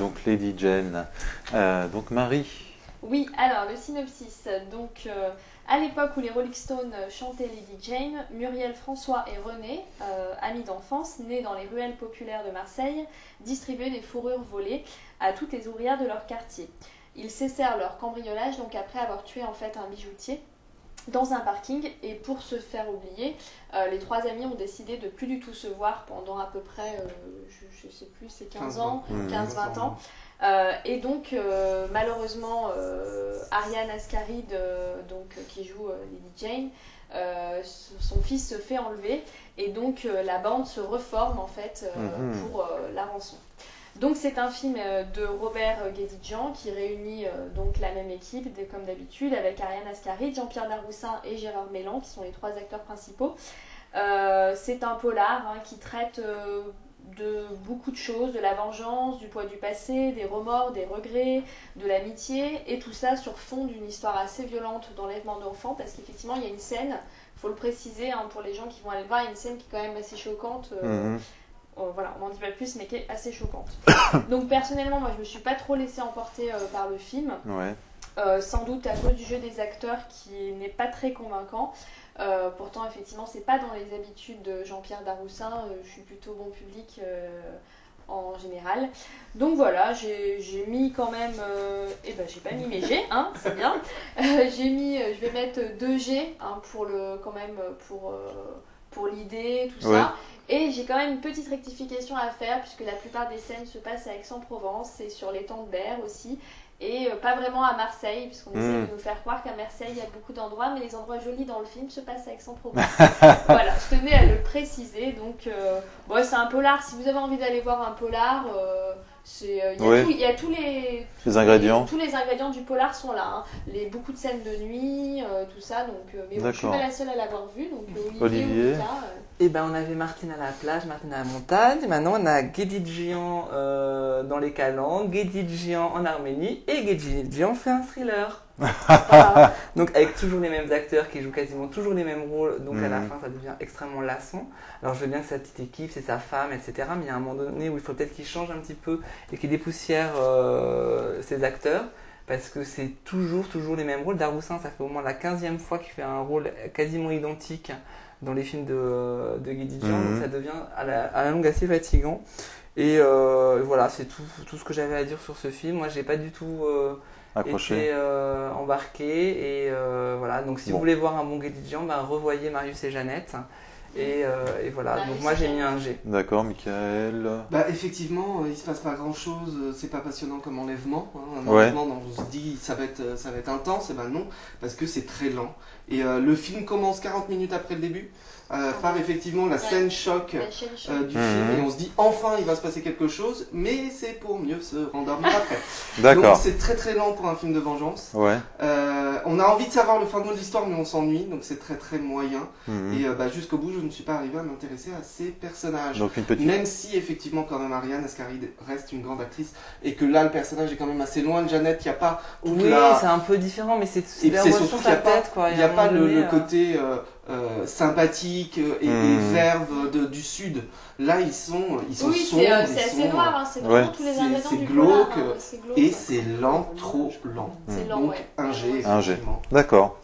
donc Lady Jane. Donc Marie. Oui, alors le synopsis. Donc, à l'époque où les Rolling Stones chantaient Lady Jane, Muriel, François et René, amis d'enfance, nés dans les ruelles populaires de Marseille, distribuaient des fourrures volées à toutes les ouvrières de leur quartier. Ils cessèrent leur cambriolage donc après avoir tué en fait un bijoutier dans un parking, et pour se faire oublier, les trois amis ont décidé de plus du tout se voir pendant à peu près, je sais plus, c'est 15 ans, 15-20 ans. Et donc malheureusement Ariane Ascaride qui joue Lady Jane, son fils se fait enlever, et donc la bande se reforme en fait pour la rançon. Donc c'est un film de Robert Guédidjian qui réunit donc la même équipe comme d'habitude, avec Ariane Ascaride, Jean-Pierre Daroussin et Gérard Mélan qui sont les trois acteurs principaux. C'est un polar qui traite de beaucoup de choses, de la vengeance, du poids du passé, des remords, des regrets, de l'amitié, et tout ça sur fond d'une histoire assez violente d'enlèvement d'enfants, parce qu'effectivement il y a une scène, il faut le préciser pour les gens qui vont aller le voir, il y a une scène qui est quand même assez choquante. Voilà, on n'en dit pas plus, mais qui est assez choquante. Donc personnellement, moi je me suis pas trop laissée emporter par le film. Ouais. Sans doute à cause du jeu des acteurs qui n'est pas très convaincant. Pourtant, effectivement, c'est pas dans les habitudes de Jean-Pierre Daroussin. Je suis plutôt bon public en général. Donc voilà, j'ai mis quand même... j'ai pas mis mes G, c'est bien. Je vais mettre 2 G pour l'idée, tout ça. Et j'ai quand même une petite rectification à faire, puisque la plupart des scènes se passent à Aix-en-Provence et sur l'étang de Berre aussi. Et pas vraiment à Marseille, puisqu'on essaie de nous faire croire qu'à Marseille il y a beaucoup d'endroits, mais les endroits jolis dans le film se passent à Aix-en-Provence. Voilà, je tenais à le préciser. Donc, c'est un polar. Si vous avez envie d'aller voir un polar, il y a tous les ingrédients. Tous les ingrédients du polar sont là. Beaucoup de scènes de nuit, tout ça. Donc, mais bon, je suis pas la seule à l'avoir vu. Donc, Olivier. Et on avait Martine à la plage, Martine à la montagne. Maintenant, on a Guédidjian dans les Calanques, Guédidjian en Arménie, et Guédidjian fait un thriller. Voilà. Donc avec toujours les mêmes acteurs qui jouent quasiment toujours les mêmes rôles, donc à la fin ça devient extrêmement lassant. Alors je veux bien que sa petite équipe, c'est sa femme, etc. Mais il y a un moment donné où il faut peut-être qu'il change un petit peu et qu'il dépoussière ses acteurs, parce que c'est toujours les mêmes rôles. Daroussin, ça fait au moins la 15e fois qu'il fait un rôle quasiment identique dans les films de Guédidjian, donc ça devient à la longue assez fatigant. Et voilà, c'est tout ce que j'avais à dire sur ce film. Moi j'ai pas du tout été embarqué, et voilà, donc si vous voulez voir un bon Guédidjian, revoyez Marius et Jeannette, et voilà, donc moi j'ai mis un G. D'accord, Michael. Effectivement, il se passe pas grand chose, c'est pas passionnant comme Enlèvement, un enlèvement dont on se dit ça va être intense, et non, parce que c'est très lent, et le film commence 40 minutes après le début, par effectivement la scène choc du film, et on se dit enfin il va se passer quelque chose, mais c'est pour mieux se rendormir après. D'accord. Donc c'est très lent pour un film de vengeance. On a envie de savoir le fin mot de l'histoire, mais on s'ennuie, donc c'est très moyen. Et jusqu'au bout, je ne suis pas arrivé à m'intéresser à ces personnages. Donc même si effectivement quand même Ariane Ascaride reste une grande actrice, et que là le personnage est quand même assez loin de Jeannette, il n'y a pas c'est un peu différent, mais c'est surtout qu'il n'y a pas le côté sympathique et verve du sud. Là ils sont sombres, c'est assez noir, c'est vraiment tous les ingrédients du glauque, polar, c'est glauque, et c'est lent, trop lent. C'est lent, donc un G, D'accord.